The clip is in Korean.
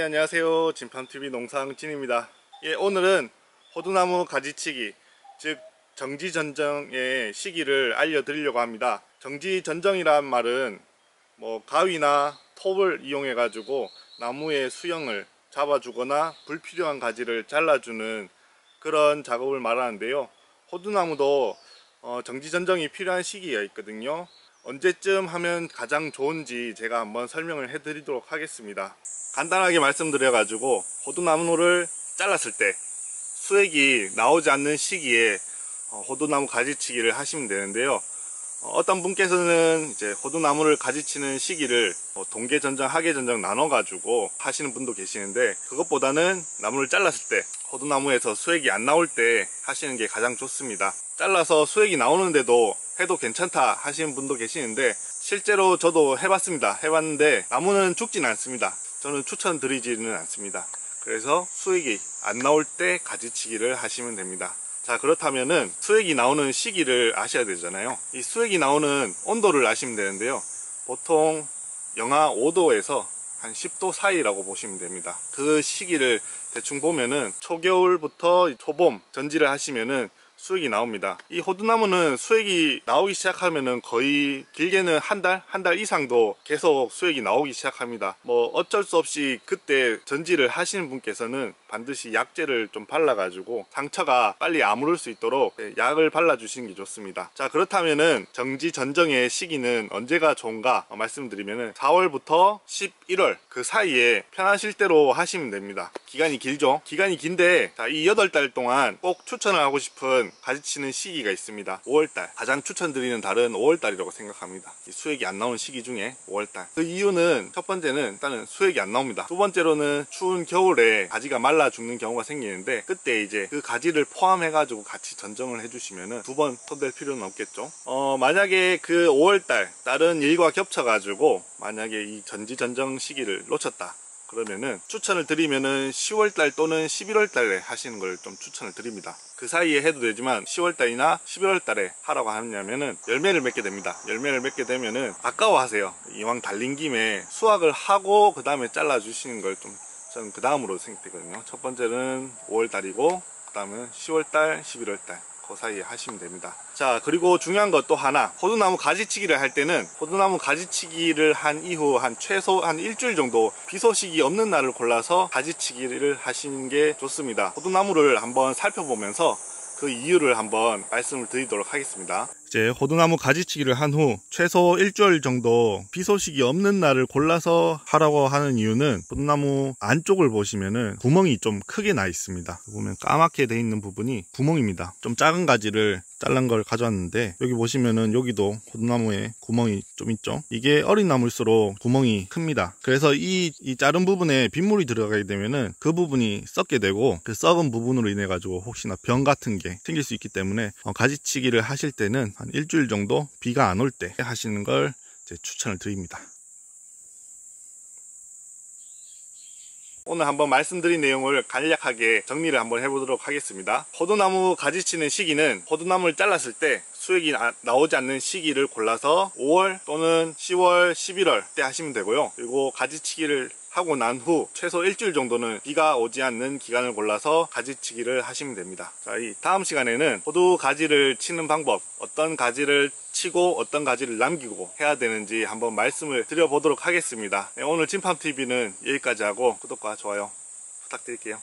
안녕하세요. 진팜TV 농상진입니다. 오늘은 호두나무 가지치기, 즉 정지전정의 시기를 알려드리려고 합니다. 정지전정이란 말은 가위나 톱을 이용해 가지고 나무의 수영을 잡아주거나 불필요한 가지를 잘라주는 그런 작업을 말하는데요. 호두나무도 정지전정이 필요한 시기가 있거든요. 언제쯤 하면 가장 좋은지 제가 한번 설명을 해 드리도록 하겠습니다. 간단하게 말씀드려 가지고 호두나무를 잘랐을 때 수액이 나오지 않는 시기에 호두나무 가지치기를 하시면 되는데요. 어떤 분께서는 이제 호두나무를 가지치는 시기를 동계전정, 하계전정 나눠 가지고 하시는 분도 계시는데, 그것보다는 나무를 잘랐을 때 호두나무에서 수액이 안 나올 때 하시는 게 가장 좋습니다. 잘라서 수액이 나오는데도 해도 괜찮다 하시는 분도 계시는데, 실제로 저도 해봤습니다. 해봤는데 나무는 죽진 않습니다. 저는 추천드리지는 않습니다. 그래서 수액이 안 나올 때 가지치기를 하시면 됩니다. 자, 그렇다면은 수액이 나오는 시기를 아셔야 되잖아요. 이 수액이 나오는 온도를 아시면 되는데요. 보통 영하 5도에서 한 10도 사이라고 보시면 됩니다. 그 시기를 대충 보면은 초겨울부터 초봄 전지를 하시면은 수액이 나옵니다. 이 호두나무는 수액이 나오기 시작하면은 거의 길게는 한 달 이상도 계속 수액이 나오기 시작합니다. 어쩔 수 없이 그때 전지를 하시는 분께서는 반드시 약재를 좀 발라 가지고 상처가 빨리 아무를 수 있도록 약을 발라 주시는 게 좋습니다. 자, 그렇다면은 정지 전정의 시기는 언제가 좋은가 말씀드리면은 4월부터 11월 그 사이에 편하실 대로 하시면 됩니다. 기간이 길죠. 기간이 긴데, 자, 이 8달 동안 꼭 추천을 하고 싶은 가지치는 시기가 있습니다. 5월달, 가장 추천드리는 달은 5월달이라고 생각합니다. 수액이 안 나오는 시기 중에 5월달. 그 이유는 첫 번째는 일단은 수액이 안 나옵니다. 두 번째로는 추운 겨울에 가지가 말라 죽는 경우가 생기는데, 그때 이제 그 가지를 포함해 가지고 같이 전정을 해주시면은 두 번 손댈 필요는 없겠죠. 만약에 그 5월달 다른 일과 겹쳐 가지고 만약에 이 전지 전정 시기를 놓쳤다 그러면은 추천을 드리면은 10월달 또는 11월달에 하시는 걸 좀 추천을 드립니다. 그 사이에 해도 되지만 10월달이나 11월달에 하라고 하냐면은 열매를 맺게 됩니다. 열매를 맺게 되면은 아까워하세요. 이왕 달린 김에 수확을 하고 그 다음에 잘라 주시는 걸 좀 저는 그 다음으로 생각되거든요. 첫 번째는 5월달이고 그 다음은 10월달, 11월달 그 사이에 하시면 됩니다. 자, 그리고 중요한 것 또 하나, 호두나무 가지치기를 할 때는 호두나무 가지치기를 한 이후 한 최소 한 일주일 정도 비 소식이 없는 날을 골라서 가지치기를 하시는 게 좋습니다. 호두나무를 한번 살펴보면서 그 이유를 한번 말씀을 드리도록 하겠습니다. 이제 호두나무 가지치기를 한 후 최소 일주일 정도 비 소식이 없는 날을 골라서 하라고 하는 이유는, 호두나무 안쪽을 보시면은 구멍이 좀 크게 나 있습니다. 보면 까맣게 돼 있는 부분이 구멍입니다. 좀 작은 가지를 잘란 걸 가져왔는데, 여기 보시면은 여기도 호두나무에 구멍이 좀 있죠. 이게 어린 나무일수록 구멍이 큽니다. 그래서 이 자른 부분에 빗물이 들어가게 되면은 그 부분이 썩게 되고, 그 썩은 부분으로 인해 가지고 혹시나 병 같은 게 생길 수 있기 때문에 가지치기를 하실 때는 한 일주일 정도 비가 안 올 때 하시는 걸 추천을 드립니다. 오늘 한번 말씀드린 내용을 간략하게 정리를 한번 해보도록 하겠습니다. 호두나무 가지치는 시기는 호두나무를 잘랐을 때 수액이 나오지 않는 시기를 골라서 5월 또는 10월, 11월 때 하시면 되고요. 그리고 가지치기를 하고 난 후 최소 일주일 정도는 비가 오지 않는 기간을 골라서 가지치기를 하시면 됩니다. 자, 이 다음 시간에는 호두 가지를 치는 방법, 어떤 가지를 치고 어떤 가지를 남기고 해야 되는지 한번 말씀을 드려보도록 하겠습니다. 오늘 진팜TV는 여기까지 하고 구독과 좋아요 부탁드릴게요.